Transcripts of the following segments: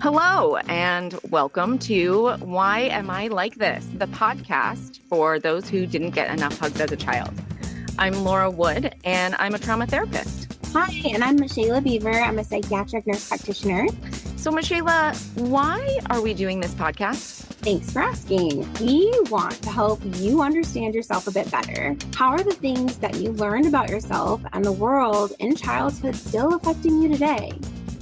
Hello, and welcome to Why Am I Like This? The podcast for those who didn't get enough hugs as a child. I'm Laura Wood, and I'm a trauma therapist. Hi, and I'm Michaela Beaver. I'm a psychiatric nurse practitioner. So, Michaela, why are we doing this podcast? Thanks for asking. We want to help you understand yourself a bit better. How are the things that you learned about yourself and the world in childhood still affecting you today?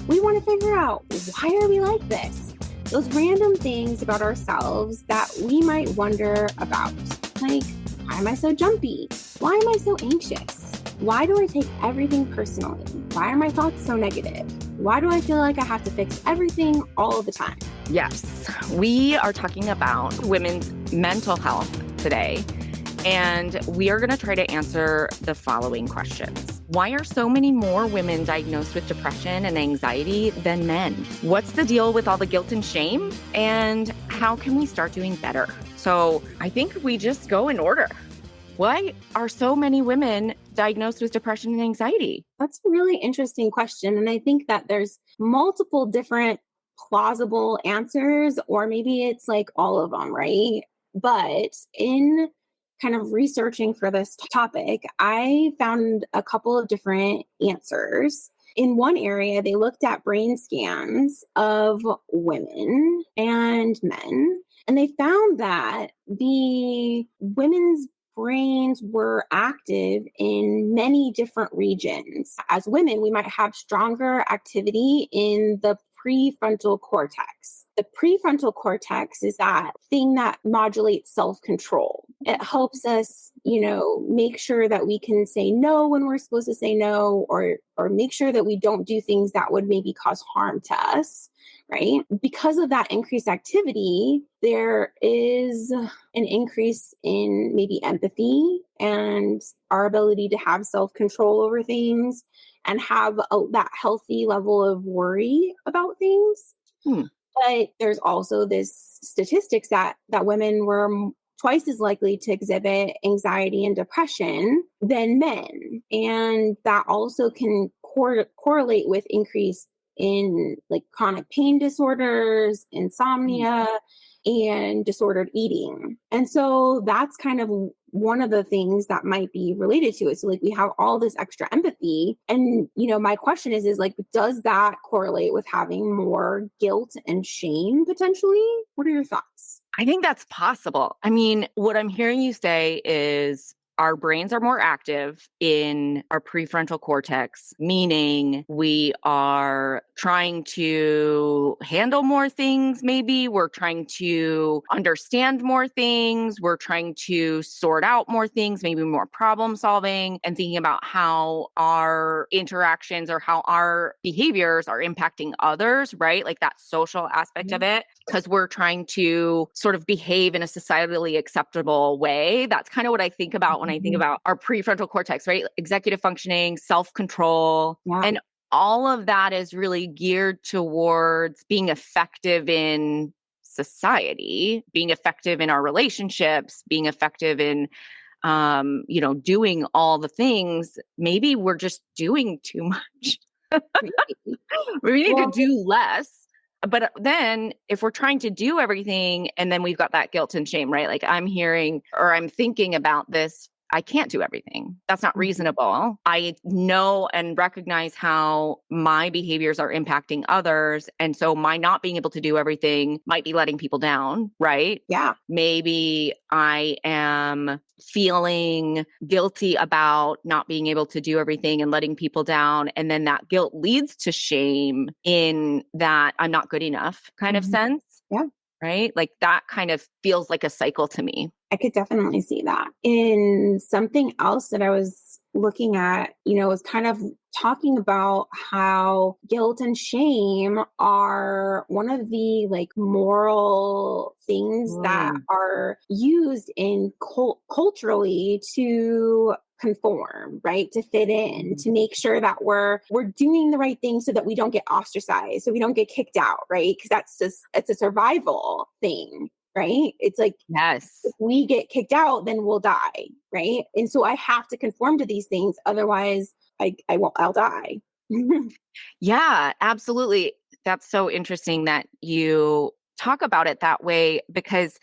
We want to figure out, why are we like this? Those random things about ourselves that we might wonder about. Like, why am I so jumpy? Why am I so anxious? Why do I take everything personally? Why are my thoughts so negative? Why do I feel like I have to fix everything all the time? Yes, we are talking about women's mental health today, and we are going to try to answer the following questions. Why are so many more women diagnosed with depression and anxiety than men? What's the deal with all the guilt and shame? And how can we start doing better? So I think we just go in order. Why are so many women diagnosed with depression and anxiety? That's a really interesting question. And I think that there's multiple different plausible answers, or maybe it's like all of them, right? But in kind of researching for this topic, I found a couple of different answers. In one area, they looked at brain scans of women and men, and they found that the women's brains were active in many different regions. As women, we might have stronger activity in the prefrontal cortex. The prefrontal cortex is that thing that modulates self-control. It helps us, make sure that we can say no when we're supposed to say no, or make sure that we don't do things that would maybe cause harm to us, right? Because of that increased activity, there is an increase in maybe empathy and our ability to have self-control over things and have that healthy level of worry about things. But there's also this statistics that women were twice as likely to exhibit anxiety and depression than men. And that also can correlate with increase in like chronic pain disorders, insomnia, and disordered eating. And so that's kind of one of the things that might be related to it. So like we have all this extra empathy. And, my question is like, does that correlate with having more guilt and shame potentially? What are your thoughts? I think that's possible. I mean, what I'm hearing you say is our brains are more active in our prefrontal cortex, meaning we are trying to handle more things, maybe. We're trying to understand more things. We're trying to sort out more things, maybe more problem solving, and thinking about how our interactions or how our behaviors are impacting others, right? Like that social aspect of it, because we're trying to sort of behave in a societally acceptable way. That's kind of what I think about when I think about our prefrontal cortex, right? Executive functioning, self-control, and all of that is really geared towards being effective in society, being effective in our relationships, being effective in, doing all the things. Maybe we're just doing too much. We need to do less. But then if we're trying to do everything and then we've got that guilt and shame, right? Like I'm hearing or I'm thinking about this, I can't do everything. That's not reasonable. I know and recognize how my behaviors are impacting others. And so my not being able to do everything might be letting people down, right? Yeah. Maybe I am feeling guilty about not being able to do everything and letting people down. And then that guilt leads to shame in that I'm not good enough kind of sense. Yeah. Right? Like that kind of feels like a cycle to me. I could definitely see that. In something else that I was looking at, was kind of talking about how guilt and shame are one of the like moral things that are used in culturally to conform, right? To fit in, to make sure that we're doing the right thing so that we don't get ostracized, so we don't get kicked out, right? Because it's a survival thing. Right? It's like, yes, if we get kicked out, then we'll die. Right. And so I have to conform to these things. Otherwise I'll die. Yeah, absolutely. That's so interesting that you talk about it that way, because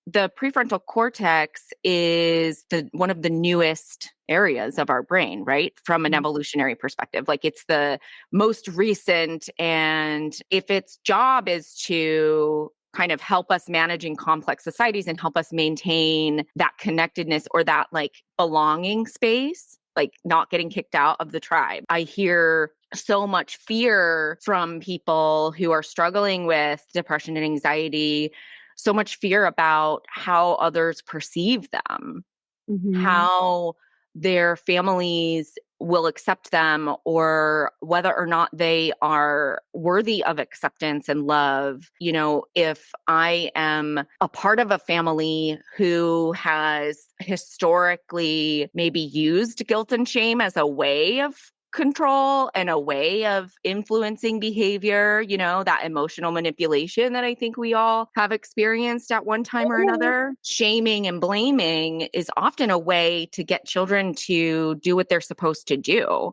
the prefrontal cortex is one of the newest areas of our brain, right? From an evolutionary perspective. Like, it's the most recent. And if its job is to kind of help us manage in complex societies and help us maintain that connectedness or that like belonging space, like not getting kicked out of the tribe. I hear so much fear from people who are struggling with depression and anxiety, so much fear about how others perceive them, Mm-hmm. how their families will accept them, or whether or not they are worthy of acceptance and love. You know, if I am a part of a family who has historically maybe used guilt and shame as a way of control and a way of influencing behavior, you know, that emotional manipulation that I think we all have experienced at one time or another. Shaming and blaming is often a way to get children to do what they're supposed to do.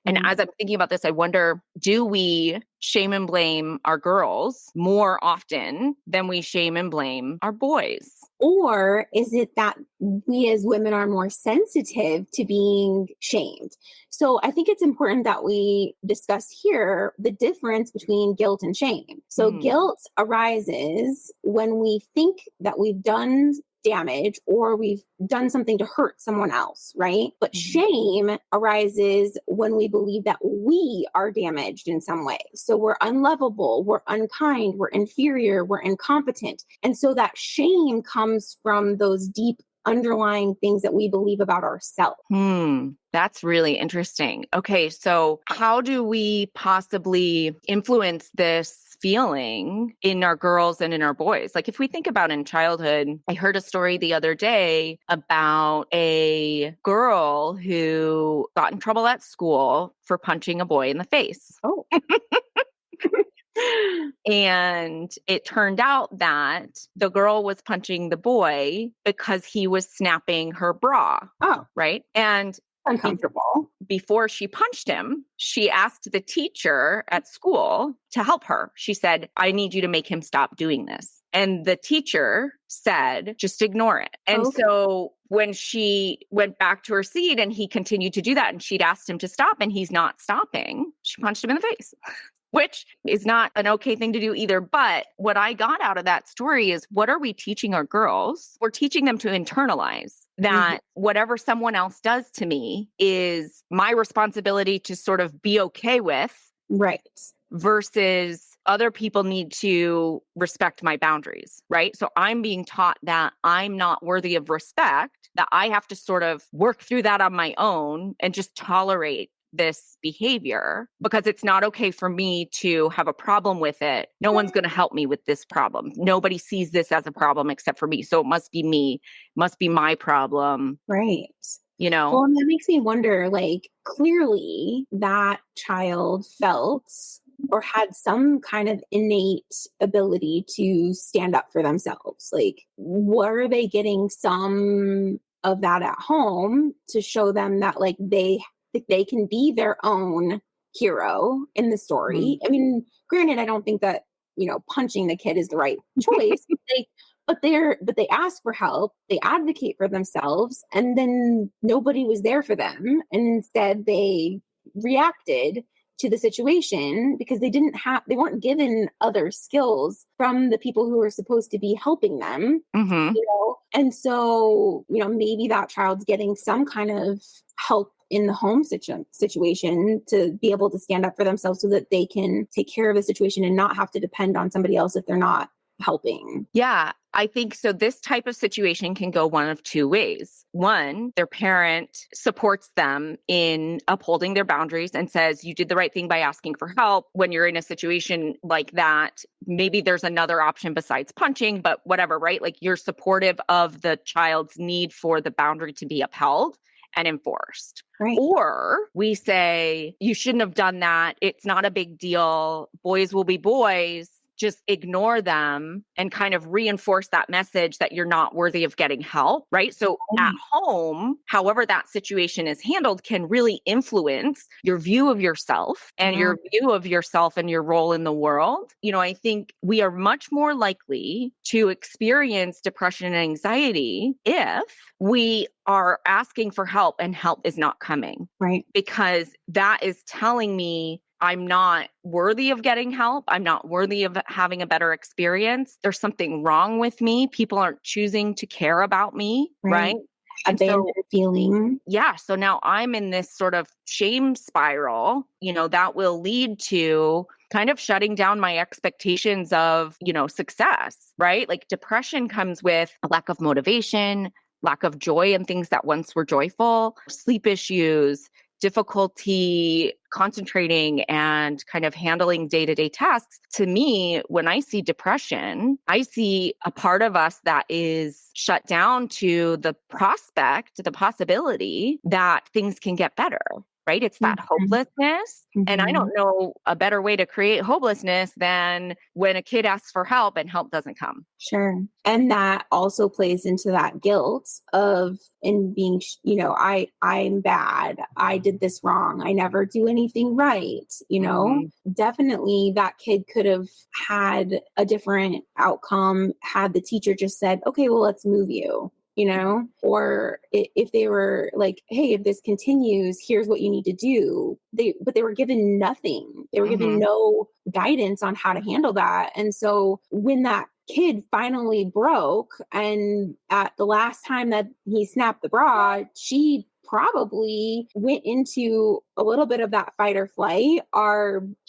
And Right. as I'm thinking about this, I wonder, do we shame and blame our girls more often than we shame and blame our boys? Or is it that we as women are more sensitive to being shamed? So I think it's important that we discuss here the difference between guilt and shame. So Mm. guilt arises when we think that we've done damage or we've done something to hurt someone else, right? But Mhm. shame arises when we believe that we are damaged in some way. So we're unlovable, we're unkind, we're inferior, we're incompetent. And so that shame comes from those deep underlying things that we believe about ourselves. That's really interesting. Okay, so how do we possibly influence this feeling in our girls and in our boys? Like, if we think about in childhood, I heard a story the other day about a girl who got in trouble at school for punching a boy in the face. Oh, And it turned out that the girl was punching the boy because he was snapping her bra, oh, right? And uncomfortable. before she punched him, she asked the teacher at school to help her. She said, I need you to make him stop doing this. And the teacher said, just ignore it. And Okay. so when she went back to her seat and he continued to do that, and she'd asked him to stop and he's not stopping, she punched him in the face. Which is not an okay thing to do either. But what I got out of that story is, what are we teaching our girls? We're teaching them to internalize that whatever someone else does to me is my responsibility to sort of be okay with, Right. versus other people need to respect my boundaries, right? So I'm being taught that I'm not worthy of respect, that I have to sort of work through that on my own and just tolerate this behavior because it's not okay for me to have a problem with it. No one's going to help me with this problem. Nobody sees this as a problem except for me. So it must be me, must be my problem, Right. you know? Well, and that makes me wonder, like, clearly that child felt or had some kind of innate ability to stand up for themselves. Like, were they getting some of that at home to show them that, like, they can be their own hero in the story? Mm. I mean, granted, I don't think that, punching the kid is the right choice. But they ask for help, they advocate for themselves, and then nobody was there for them. And instead they reacted to the situation because they weren't given other skills from the people who were supposed to be helping them. Mm-hmm. And so, maybe that child's getting some kind of help in the home situation to be able to stand up for themselves so that they can take care of the situation and not have to depend on somebody else if they're not helping. Yeah, I think so. This type of situation can go one of two ways. One, their parent supports them in upholding their boundaries and says, you did the right thing by asking for help. When you're in a situation like that, maybe there's another option besides punching, but whatever, right? Like, you're supportive of the child's need for the boundary to be upheld and enforced. Right. Or we say, you shouldn't have done that. It's not a big deal. Boys will be boys. just ignore them and kind of reinforce that message that you're not worthy of getting help, right? So at home, however that situation is handled can really influence your view of yourself and Yeah. your view of yourself and your role in the world. I think we are much more likely to experience depression and anxiety if we are asking for help and help is not coming. Right. Because that is telling me I'm not worthy of getting help. I'm not worthy of having a better experience. There's something wrong with me. People aren't choosing to care about me, right? And Abandoned so, feeling. yeah, so now I'm in this sort of shame spiral, that will lead to kind of shutting down my expectations of, success, right? Like depression comes with a lack of motivation, lack of joy in things that once were joyful, sleep issues, difficulty concentrating and kind of handling day-to-day tasks. To me, when I see depression, I see a part of us that is shut down to the prospect, the possibility that things can get better, right? It's that hopelessness. And I don't know a better way to create hopelessness than when a kid asks for help and help doesn't come. Sure. And that also plays into that guilt of in being, I'm bad. I did this wrong. I never do anything right. Definitely that kid could have had a different outcome had the teacher just said, okay, well, let's move you. Or if they were like, hey, if this continues, here's what you need to do. But they were given nothing. They were given no guidance on how to handle that. And so when that kid finally broke, and at the last time that he snapped the bra, she probably went into a little bit of that fight or flight.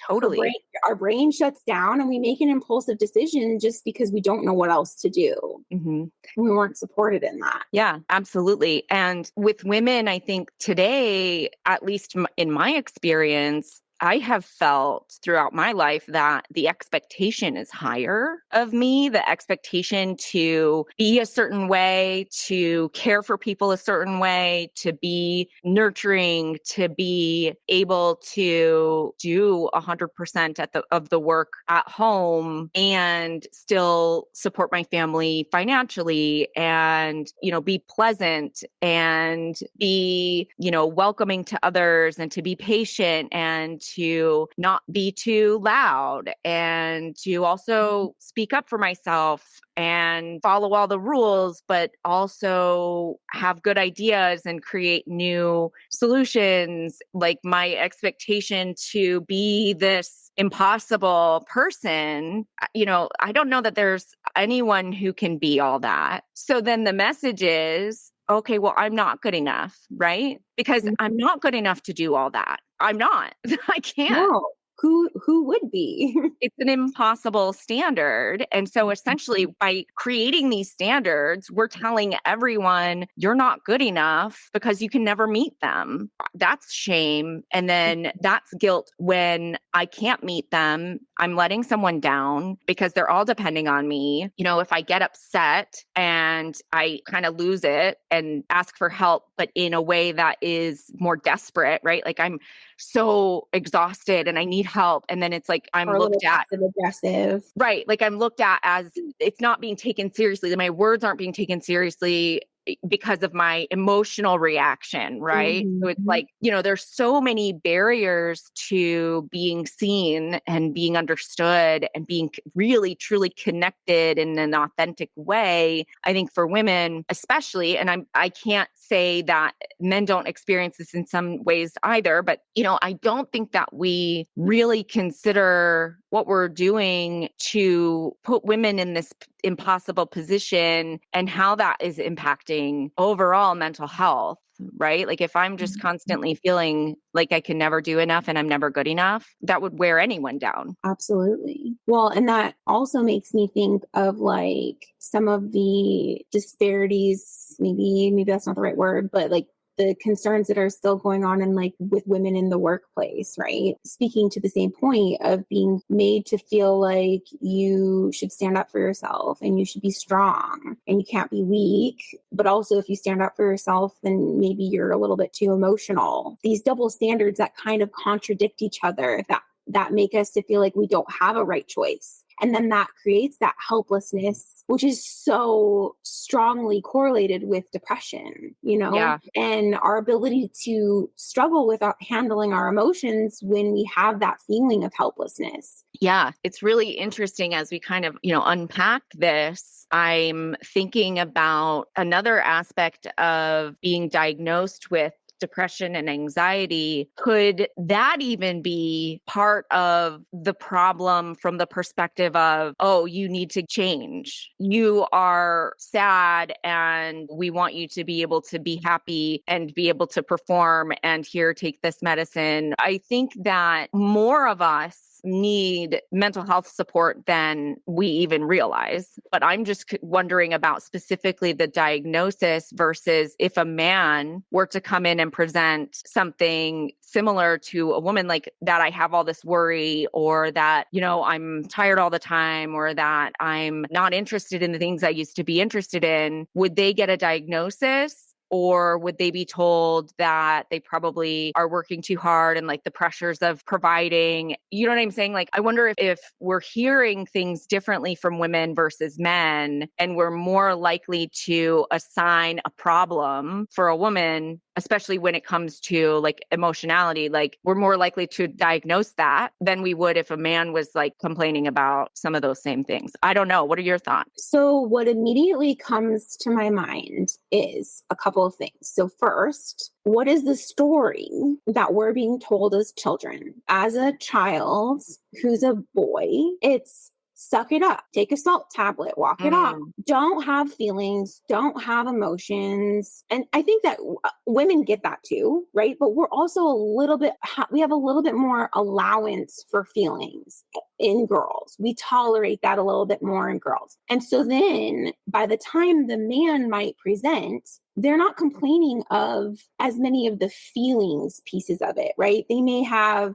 Totally. Our brain shuts down and we make an impulsive decision just because we don't know what else to do. We weren't supported in that. Yeah, absolutely. And with women, I think today, at least in my experience, I have felt throughout my life that the expectation is higher of me, the expectation to be a certain way, to care for people a certain way, to be nurturing, to be able to do 100% of the work at home and still support my family financially and, be pleasant and be, welcoming to others and to be patient and to not be too loud and to also speak up for myself and follow all the rules, but also have good ideas and create new solutions. Like my expectation to be this impossible person, I don't know that there's anyone who can be all that. So then the message is, okay, well, I'm not good enough, right? Because I'm not good enough to do all that. I'm not. I can't. No. Who would be? It's an impossible standard. And so essentially by creating these standards, we're telling everyone you're not good enough because you can never meet them. That's shame. And then that's guilt when I can't meet them. I'm letting someone down because they're all depending on me. If I get upset and I kind of lose it and ask for help, but in a way that is more desperate, right? Like I'm so exhausted and I need help. And then it's like I'm looked at aggressive. Right. Like I'm looked at as it's not being taken seriously. My words aren't being taken seriously because of my emotional reaction, right? So it's like, there's so many barriers to being seen and being understood and being really, truly connected in an authentic way. I think for women, especially, and I can't say that men don't experience this in some ways either, but, I don't think that we really consider what we're doing to put women in this impossible position and how that is impacting overall mental health, right? Like if I'm just constantly feeling like I can never do enough and I'm never good enough, that would wear anyone down. Absolutely. Well, and that also makes me think of like some of the disparities, maybe that's not the right word, but like the concerns that are still going on in like with women in the workplace, right? Speaking to the same point of being made to feel like you should stand up for yourself and you should be strong and you can't be weak. But also if you stand up for yourself, then maybe you're a little bit too emotional. These double standards that kind of contradict each other, that make us to feel like we don't have a right choice. And then that creates that helplessness, which is so strongly correlated with depression, Yeah. and our ability to struggle with handling our emotions when we have that feeling of helplessness. Yeah, it's really interesting as we kind of, unpack this. I'm thinking about another aspect of being diagnosed with depression and anxiety. Could that even be part of the problem from the perspective of, oh, you need to change? You are sad and we want you to be able to be happy and be able to perform, and here, take this medicine. I think that more of us need mental health support than we even realize. But I'm just wondering about specifically the diagnosis versus if a man were to come in and present something similar to a woman, like that I have all this worry, or that, I'm tired all the time, or that I'm not interested in the things I used to be interested in. Would they get a diagnosis? Or would they be told that they probably are working too hard and like the pressures of providing, you know what I'm saying? Like, I wonder if we're hearing things differently from women versus men, and we're more likely to assign a problem for a woman, especially when it comes to like emotionality. Like, we're more likely to diagnose that than we would if a man was like complaining about some of those same things. I don't know. What are your thoughts? So what immediately comes to my mind is a couple of things. So first, what is the story that we're being told as children? As a child who's a boy, it's suck it up, take a salt tablet, walk it off. Don't have feelings, don't have emotions. And I think that women get that too, right? But we're also we have a little bit more allowance for feelings in girls. We tolerate that a little bit more in girls. And so then by the time the man might present, they're not complaining of as many of the feelings pieces of it, right?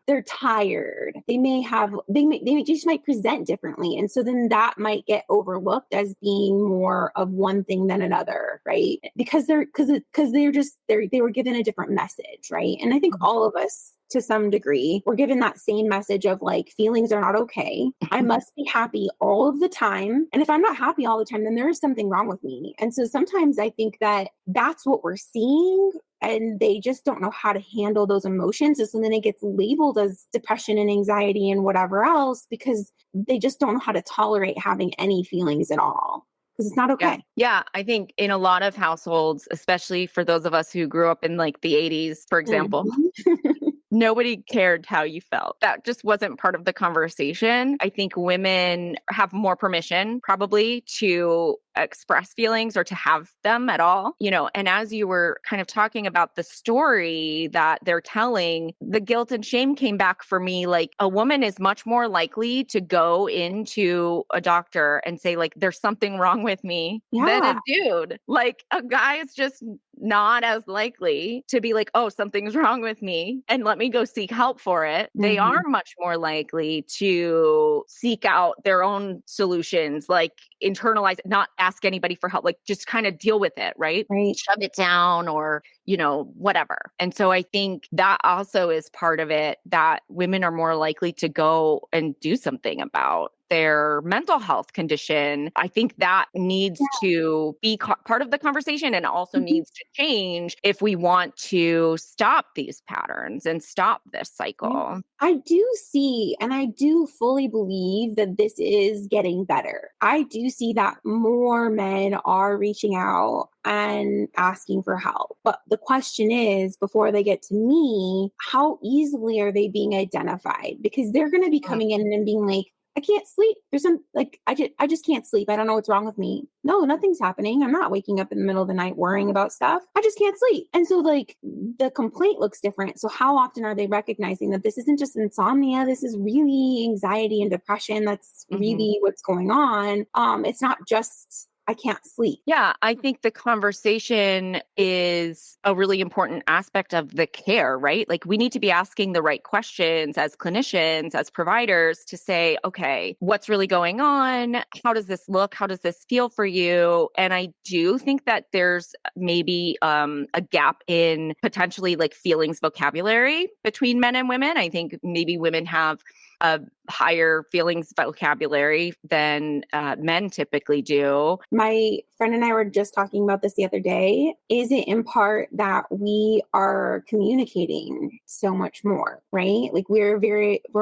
They're tired. They just might present differently. And so then that might get overlooked as being more of one thing than another, right? Because they were given a different message, right? And I think all of us, to some degree, we're given that same message of like, feelings are not okay. I must be happy all of the time. And if I'm not happy all the time, then there is something wrong with me. And so sometimes I think that that's what we're seeing, and they just don't know how to handle those emotions. And so then it gets labeled as depression and anxiety and whatever else, because they just don't know how to tolerate having any feelings at all. Because it's not okay. Yeah. I think in a lot of households, especially for those of us who grew up in like the 80s, for example, nobody cared how you felt. That just wasn't part of the conversation. I think women have more permission probably to express feelings or to have them at all, and as you were kind of talking about the story that they're telling, the guilt and shame came back for me. Like, a woman is much more likely to go into a doctor and say like, there's something wrong with me than a dude. Like, a guy is just not as likely to be like, oh, something's wrong with me and let me go seek help for it. They are much more likely to seek out their own solutions, like internalize it, not ask anybody for help, like just kind of deal with it, right? Shove it down or, whatever. And so I think that also is part of it, that women are more likely to go and do something about their mental health condition. I think that needs to be part of the conversation, and also needs to change if we want to stop these patterns and stop this cycle. I do see, and I do fully believe that this is getting better. I do see that more men are reaching out and asking for help. But the question is, before they get to me, how easily are they being identified? Because they're going to be coming in and being like, I can't sleep. I just can't sleep. I don't know what's wrong with me. No, nothing's happening. I'm not waking up in the middle of the night worrying about stuff. I just can't sleep. And so like the complaint looks different. So how often are they recognizing that this isn't just insomnia? This is really anxiety and depression. That's really what's going on. It's not just I can't sleep. Yeah, I think the conversation is a really important aspect of the care, right? Like, we need to be asking the right questions as clinicians, as providers, to say, okay, what's really going on? How does this look? How does this feel for you? And I do think that there's maybe a gap in potentially like feelings vocabulary between men and women. I think maybe women have a higher feelings vocabulary than men typically do. My friend and I were just talking about this the other day. Is it in part that we are communicating so much more, right? Like we're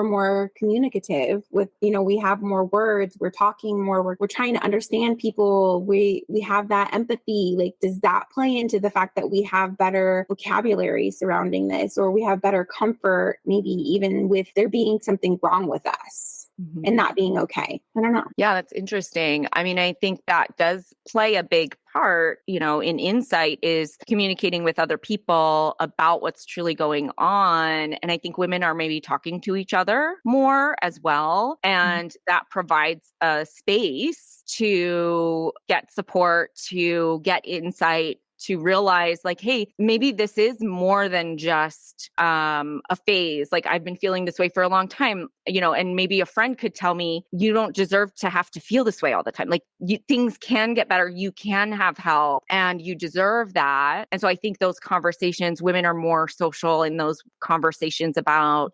more communicative with, we have more words, we're talking more, we're trying to understand people. We have that empathy. Like, does that play into the fact that we have better vocabulary surrounding this, or we have better comfort, maybe even with there being something wrong with us? Mhm. And not being okay. I don't know. Yeah, that's interesting. I mean, I think that does play a big part, in insight is communicating with other people about what's truly going on. And I think women are maybe talking to each other more as well. And that provides a space to get support, to get insight, to realize like, hey, maybe this is more than just a phase. Like I've been feeling this way for a long time, and maybe a friend could tell me, you don't deserve to have to feel this way all the time. Like things can get better. You can have help and you deserve that. And so I think those conversations, women are more social in those conversations about,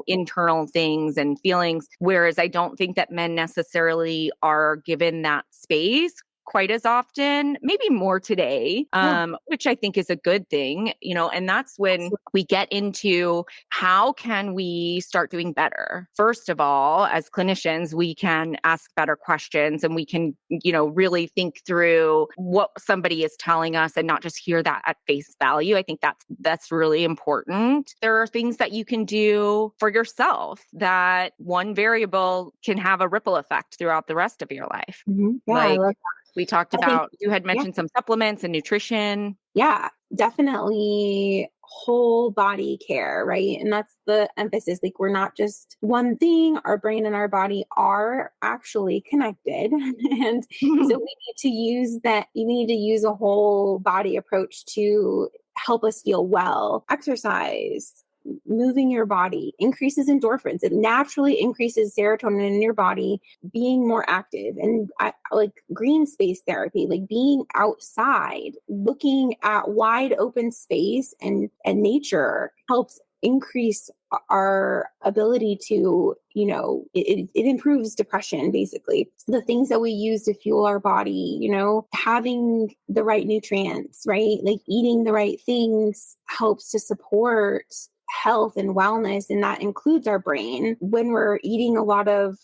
internal things and feelings. Whereas I don't think that men necessarily are given that space quite as often, maybe more today, which I think is a good thing, and that's when we get into how can we start doing better? First of all, as clinicians, we can ask better questions and we can, really think through what somebody is telling us and not just hear that at face value. I think that's really important. There are things that you can do for yourself that one variable can have a ripple effect throughout the rest of your life. Mm-hmm. Yeah, I Like, love we talked I think, about, you had mentioned some supplements and nutrition. yeah, definitely whole body care, right? And that's the emphasis. Like we're not just one thing, our brain and our body are actually connected. And so we need to use that, you need to use a whole body approach to help us feel well. Exercise, moving your body increases endorphins. It naturally increases serotonin in your body, being more active. And like green space therapy, like being outside, looking at wide open space and nature helps increase our ability to, it improves depression, basically. So the things that we use to fuel our body, having the right nutrients, right? Like eating the right things helps to support health and wellness, and that includes our brain. When we're eating a lot of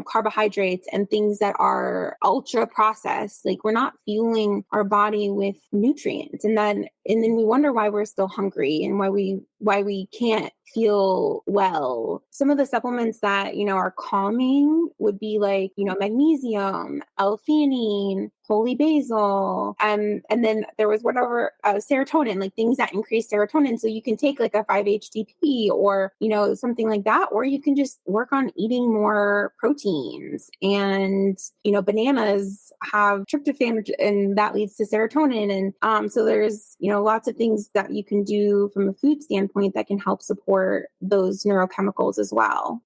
carbohydrates and things that are ultra processed, like we're not fueling our body with nutrients, and then we wonder why we're still hungry and why we can't feel well. Some of the supplements that are calming would be like magnesium, L-theanine, holy basil, and then there was serotonin, like things that increase serotonin. So you can take like a 5-HTP or something like that, or you can just work on eating more proteins. And bananas have tryptophan, and that leads to serotonin. And so there's lots of things that you can do from a food standpoint that can help support those neurochemicals as well.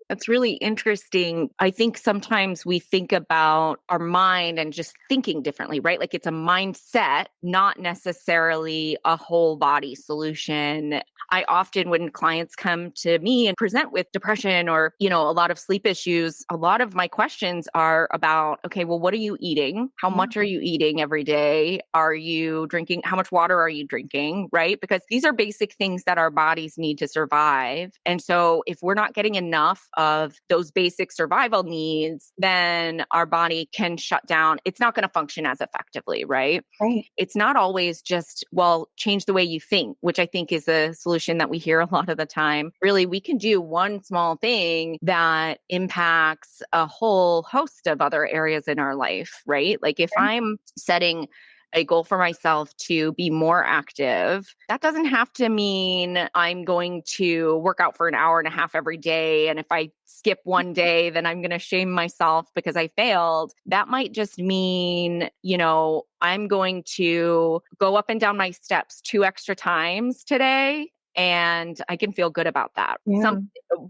That's really interesting. I think sometimes we think about our mind and just thinking differently, right? Like it's a mindset, not necessarily a whole body solution. I often, when clients come to me and present with depression or, a lot of sleep issues, a lot of my questions are about, okay, well, what are you eating? How much are you eating every day? Are you drinking? How much water are you drinking? Right? Because these are basic things that our bodies need to survive. And so if we're not getting enough of those basic survival needs, then our body can shut down. It's not going to function as effectively, right? Right. It's not always just, well, change the way you think, which I think is a solution that we hear a lot of the time. Really, we can do one small thing that impacts a whole host of other areas in our life, right? Like if I'm setting a goal for myself to be more active, that doesn't have to mean I'm going to work out for an hour and a half every day. And if I skip one day, then I'm going to shame myself because I failed. That might just mean, I'm going to go up and down my steps 2 extra times today. and I can feel good about that. Yeah.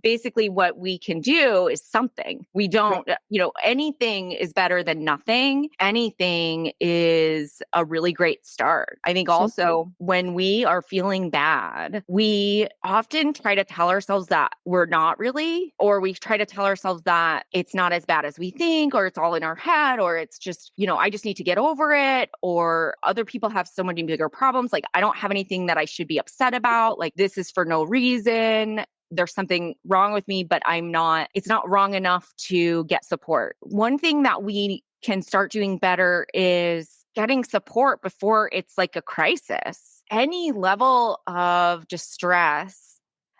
Basically what we can do is something. We Right. don't, anything is better than nothing. Anything is a really great start. I think So also when we are feeling bad, we often try to tell ourselves that we're not really, or we try to tell ourselves that it's not as bad as we think, or it's all in our head, or it's just, I just need to get over it, or other people have so many bigger problems. Like, I don't have anything that I should be upset about. Like, this is for no reason. There's something wrong with me, but it's not wrong enough to get support. One thing that we can start doing better is getting support before it's like a crisis. Any level of distress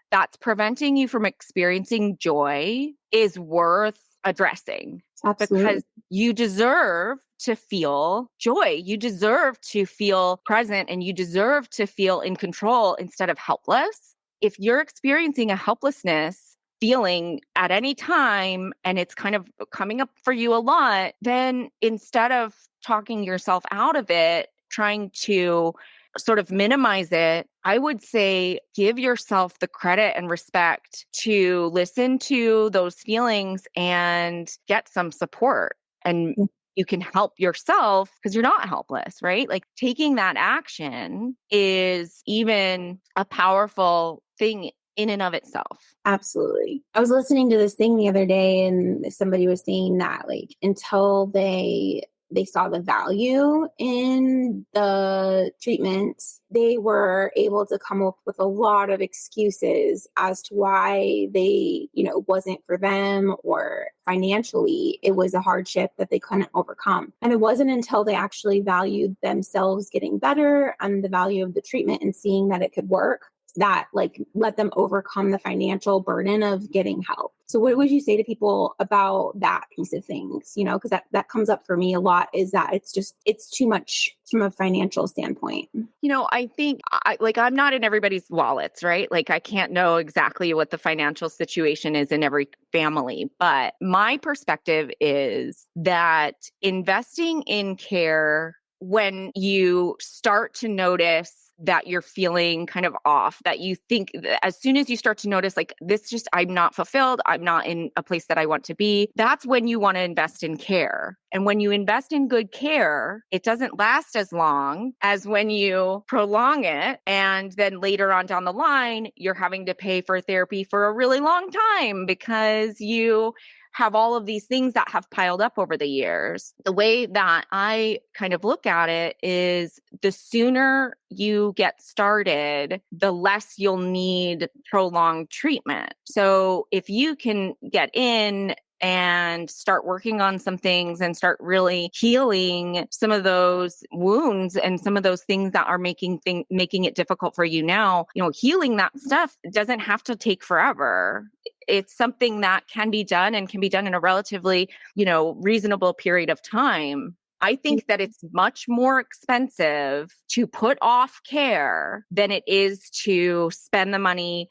that's preventing you from experiencing joy is worth addressing, because absolutely. you deserve to feel joy. You deserve to feel present, and you deserve to feel in control instead of helpless. If you're experiencing a helplessness feeling at any time and it's kind of coming up for you a lot, then instead of talking yourself out of it, trying to sort of minimize it, I would say give yourself the credit and respect to listen to those feelings and get some support. And Mm, you can help yourself because you're not helpless, right? Like, taking that action is even a powerful thing in and of itself. absolutely. I was listening to this thing the other day, and somebody was saying that like until they saw the value in the treatment, they were able to come up with a lot of excuses as to why wasn't for them, or financially it was a hardship that they couldn't overcome. And it wasn't until they actually valued themselves getting better and the value of the treatment and seeing that it could work, that like let them overcome the financial burden of getting help. So what would you say to people about that piece of things? Because that comes up for me a lot, is that it's too much from a financial standpoint. I think I'm not in everybody's wallets, right? Like, I can't know exactly what the financial situation is in every family, but my perspective is that investing in care, when you start to notice that you're feeling kind of off, that you think as soon as you start to notice, like, I'm not fulfilled, I'm not in a place that I want to be, that's when you want to invest in care. And when you invest in good care, it doesn't last as long as when you prolong it. And then later on down the line, you're having to pay for therapy for a really long time because you have all of these things that have piled up over the years. The way that I kind of look at it is, the sooner you get started, the less you'll need prolonged treatment. So if you can get in and start working on some things and start really healing some of those wounds and some of those things that are making it difficult for you now, healing that stuff doesn't have to take forever. It's something that can be done, and can be done in a relatively, reasonable period of time. I think that it's much more expensive to put off care than it is to spend the money,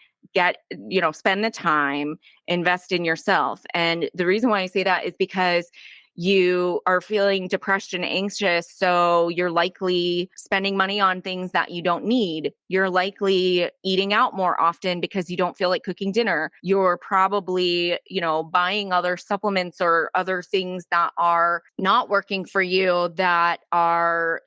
spend the time, invest in yourself. And the reason why I say that is because you are feeling depressed and anxious. So you're likely spending money on things that you don't need. You're likely eating out more often because you don't feel like cooking dinner. You're probably, buying other supplements or other things that are not working for you, that are,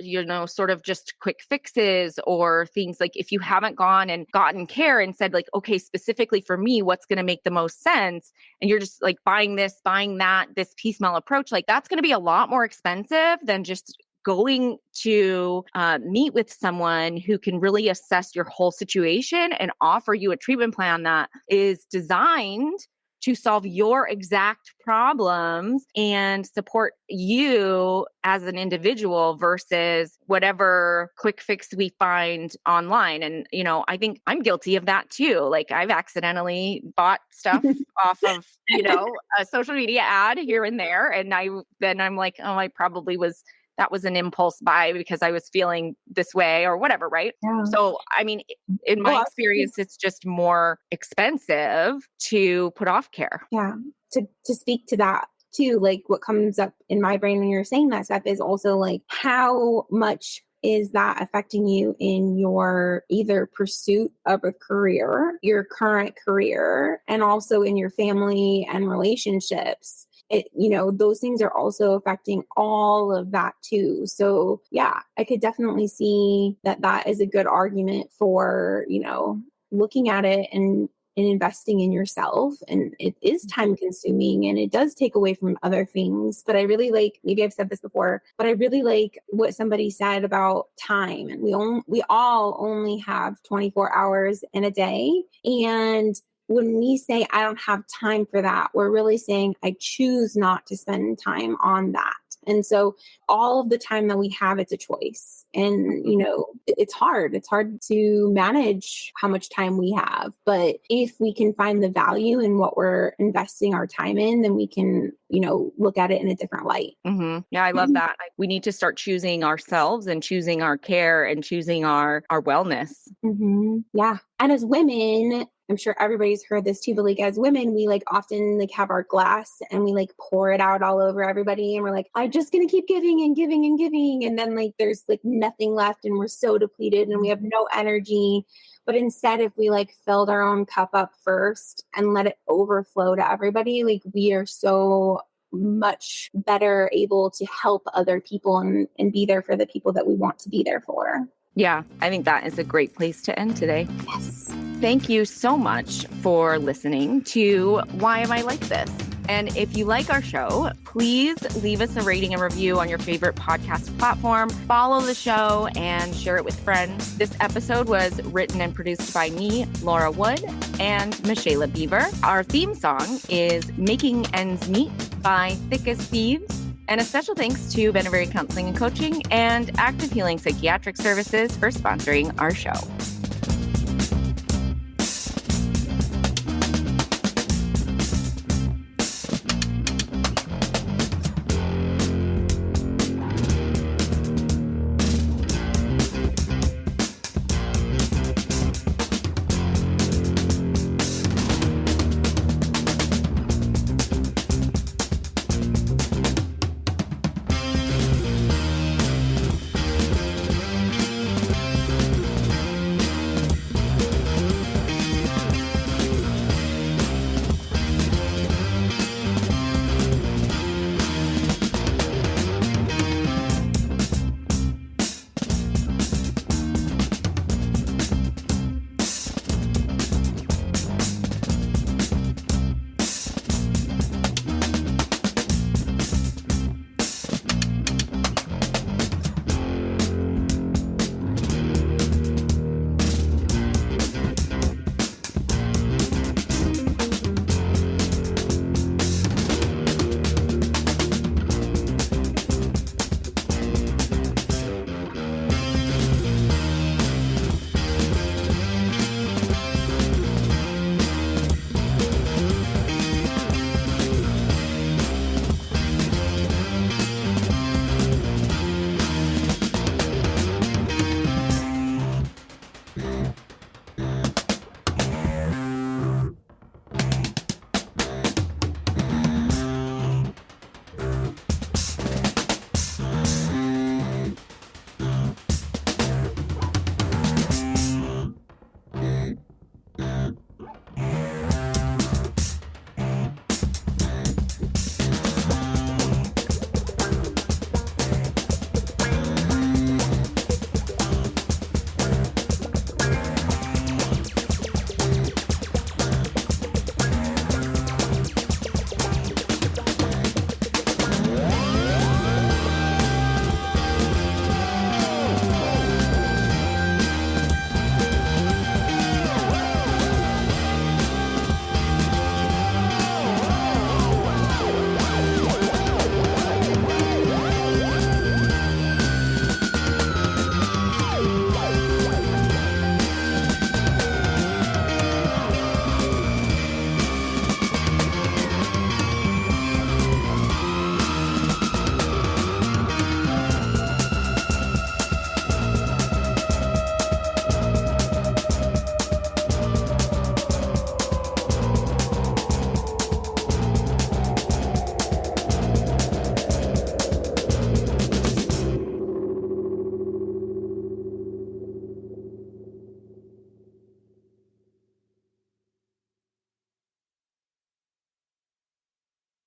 sort of just quick fixes, or things like, if you haven't gone and gotten care and said like, okay, specifically for me, what's going to make the most sense? And you're just like buying this, buying that, this piecemeal approach, like that's going to be a lot more expensive than just going to meet with someone who can really assess your whole situation and offer you a treatment plan that is designed to solve your exact problems and support you as an individual, versus whatever quick fix we find online. And, I think I'm guilty of that too. Like, I've accidentally bought stuff off of, a social media ad here and there. And I'm like, oh, that was an impulse buy because I was feeling this way or whatever, right? Yeah. So, I mean, in my Well, experience, it's just more expensive to put off care. yeah. To speak to that too, like what comes up in my brain when you're saying that stuff is also like how much is that affecting you in your either pursuit of a career, your current career, and also in your family and relationships? Those things are also affecting all of that too. So yeah, I could definitely see that is a good argument for, looking at it and investing in yourself. And it is time consuming and it does take away from other things. But I really like, maybe I've said this before, but I really like what somebody said about time. And we all only have 24 hours in a day. And when we say, I don't have time for that, we're really saying, I choose not to spend time on that. And so all of the time that we have, it's a choice. And, it's hard. It's hard to manage how much time we have. But if we can find the value in what we're investing our time in, then we can, look at it in a different light. Mm-hmm. Yeah, I love that. We need to start choosing ourselves and choosing our care and choosing our wellness. Mm-hmm. Yeah. And as women, I'm sure everybody's heard this too, but like as women, we like often like have our glass and we like pour it out all over everybody. And we're like, I'm just going to keep giving and giving and giving. And then like there's like nothing left and we're so depleted and we have no energy. But instead, if we like filled our own cup up first and let it overflow to everybody, like we are so much better able to help other people and be there for the people that we want to be there for. Yeah, I think that is a great place to end today. Yes. Thank you so much for listening to Why Am I Like This? And if you like our show, please leave us a rating and review on your favorite podcast platform. Follow the show and share it with friends. This episode was written and produced by me, Laura Wood, and Michaela Beaver. Our theme song is Making Ends Meet by Thick as Thieves. And a special thanks to Benevary Counseling and Coaching and Active Healing Psychiatric Services for sponsoring our show.